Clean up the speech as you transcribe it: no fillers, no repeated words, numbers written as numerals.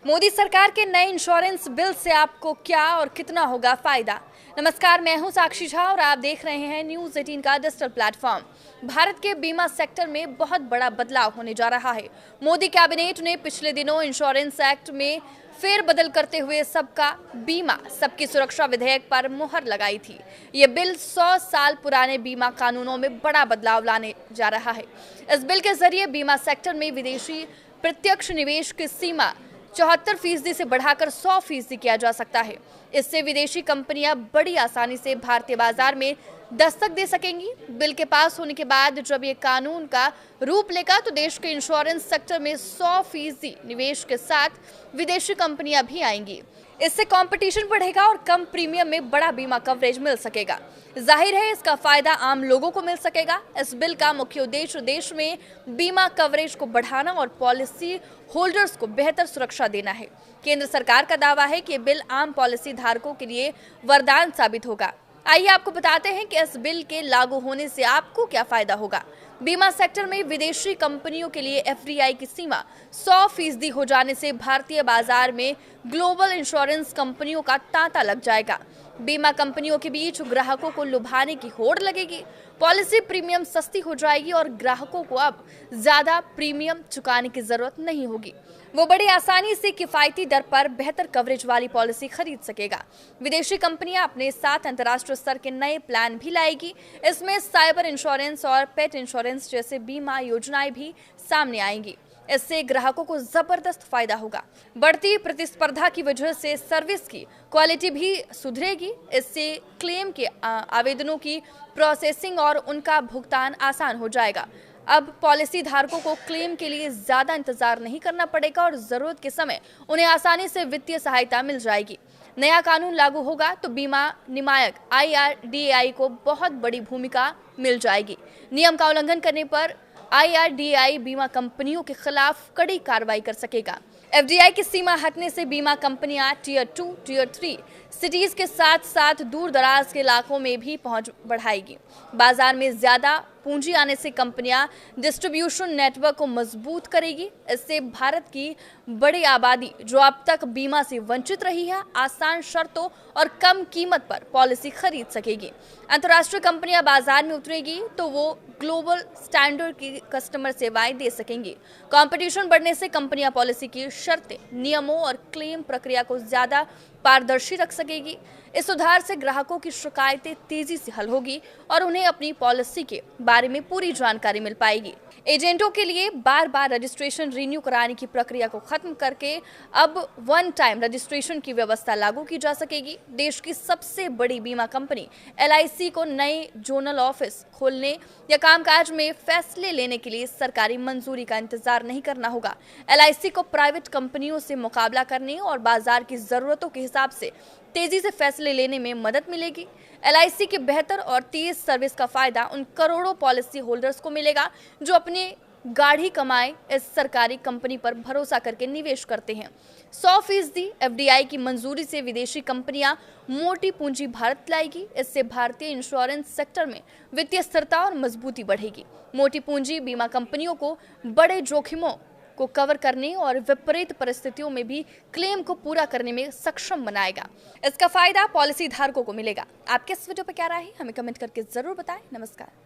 मोदी सरकार के नए इंश्योरेंस बिल से आपको क्या और कितना होगा फायदा। नमस्कार, मैं हूं साक्षी झा और आप देख रहे हैं न्यूज़ 18 का डिजिटल प्लेटफॉर्म। भारत के बीमा सेक्टर में बहुत बड़ा बदलाव होने जा रहा है। मोदी कैबिनेट ने पिछले दिनों इंश्योरेंस एक्ट में फेरबदल करते हुए सबका बीमा सबकी सुरक्षा विधेयक पर मुहर लगाई थी। ये बिल 100 साल पुराने बीमा कानूनों में बड़ा बदलाव लाने जा रहा है। इस बिल के जरिए बीमा सेक्टर में विदेशी प्रत्यक्ष निवेश की सीमा 74% से बढ़ाकर 100% किया जा सकता है। इससे विदेशी कंपनियां बड़ी आसानी से भारतीय बाजार में दस्तक दे सकेंगी। बिल के पास होने के बाद जब ये कानून का रूप लेगा तो देश के इंश्योरेंस सेक्टर में 100% निवेश के साथ विदेशी कंपनियां भी आएंगी। इससे कंपटीशन बढ़ेगा और कम प्रीमियम में बड़ा बीमा कवरेज मिल सकेगा। जाहिर है इसका फायदा आम लोगों को मिल सकेगा। इस बिल का मुख्य उद्देश्य देश में बीमा कवरेज को बढ़ाना और पॉलिसी होल्डर्स को बेहतर सुरक्षा देना है। केंद्र सरकार का दावा है कि ये बिल आम पॉलिसी धारकों के लिए वरदान साबित होगा। आइए आपको बताते हैं कि इस बिल के लागू होने से आपको क्या फायदा होगा। बीमा सेक्टर में विदेशी कंपनियों के लिए एफडीआई की सीमा 100% हो जाने से भारतीय बाजार में ग्लोबल इंश्योरेंस कंपनियों का तांता लग जाएगा। बीमा कंपनियों के बीच ग्राहकों को लुभाने की होड़ लगेगी। पॉलिसी प्रीमियम सस्ती हो जाएगी और ग्राहकों को अब ज्यादा प्रीमियम चुकाने की जरूरत नहीं होगी। वो बड़ी आसानी से किफायती दर पर बेहतर कवरेज वाली पॉलिसी खरीद सकेगा। विदेशी कंपनियां अपने साथ अंतर्राष्ट्रीय स्तर के नए प्लान भी लाएगी। इसमें साइबर इंश्योरेंस और पेट इंश्योरेंस जैसे बीमा योजनाएं भी सामने आएंगी। इससे ग्राहकों को जबरदस्त फायदा होगा। बढ़ती प्रतिस्पर्धा की वजह से सर्विस की क्वालिटी भी सुधरेगी। इससे क्लेम के आवेदनों की प्रोसेसिंग और उनका भुगतान आसान हो जाएगा। अब पॉलिसी धारकों को क्लेम के लिए ज्यादा इंतजार नहीं करना पड़ेगा और जरूरत के समय उन्हें आसानी से वित्तीय सहायता मिल जाएगी। नया कानून लागू होगा तो बीमा नियामक IRDAI को बहुत बड़ी भूमिका मिल जाएगी। नियम का उल्लंघन करने पर IRDAI बीमा कंपनियों के खिलाफ कड़ी कार्रवाई कर सकेगा। एफडीआई की सीमा हटने से बीमा कंपनियां टियर 2, टियर 3 सिटीज के साथ साथ दूर दराज के इलाकों में भी पहुंच बढ़ाएगी। बाजार में ज्यादा पूंजी आने से कंपनियां डिस्ट्रीब्यूशन नेटवर्क को मजबूत करेगी। इससे भारत की बड़ी आबादी जो अब तक बीमा से वंचित रही है, आसान शर्तों और कम कीमत पर पॉलिसी खरीद सकेगी। अंतर्राष्ट्रीय कंपनियां बाजार में उतरेगी तो वो ग्लोबल स्टैंडर्ड की कस्टमर सेवाएं दे सकेंगी। कंपटीशन बढ़ने से कंपनियां पॉलिसी की शर्तें, नियमों और क्लेम प्रक्रिया को ज्यादा पारदर्शी रख सकेगी। इस सुधार से ग्राहकों की शिकायतें तेजी से हल होगी और उन्हें अपनी पॉलिसी के बारे में पूरी जानकारी मिल पाएगी। एजेंटों के लिए बार बार रजिस्ट्रेशन रिन्यू कराने की प्रक्रिया को खत्म करके अब वन टाइम रजिस्ट्रेशन की व्यवस्था लागू की जा सकेगी। देश की सबसे बड़ी बीमा कंपनी LIC को नए जोनल ऑफिस खोलने या कामकाज में फैसले लेने के लिए सरकारी मंजूरी का इंतजार नहीं करना होगा। LIC को प्राइवेट कंपनियों से मुकाबला करने और बाजार की जरूरतों के हिसाब से तेजी से फैसले लेने में मदद मिलेगी। LIC की बेहतर और तेज सर्विस का फायदा उन करोड़ों पॉलिसी होल्डर्स को मिलेगा जो अपनी गाढ़ी कमाई इस सरकारी कंपनी पर भरोसा करके निवेश करते हैं। 100% FDI की मंजूरी से विदेशी कंपनियां मोटी पूंजी भारत लाएगी। इससे भारतीय इंश्योरेंस सेक्टर में वित्तीय स्थिरता और मजबूती बढ़ेगी। मोटी पूंजी बीमा कंपनियों को बड़े जोखिमों को कवर करने और विपरीत परिस्थितियों में भी क्लेम को पूरा करने में सक्षम बनाएगा। इसका फायदा पॉलिसी धारकों को मिलेगा। आपके इस वीडियो पर क्या राय है, हमें कमेंट करके जरूर बताएं। नमस्कार।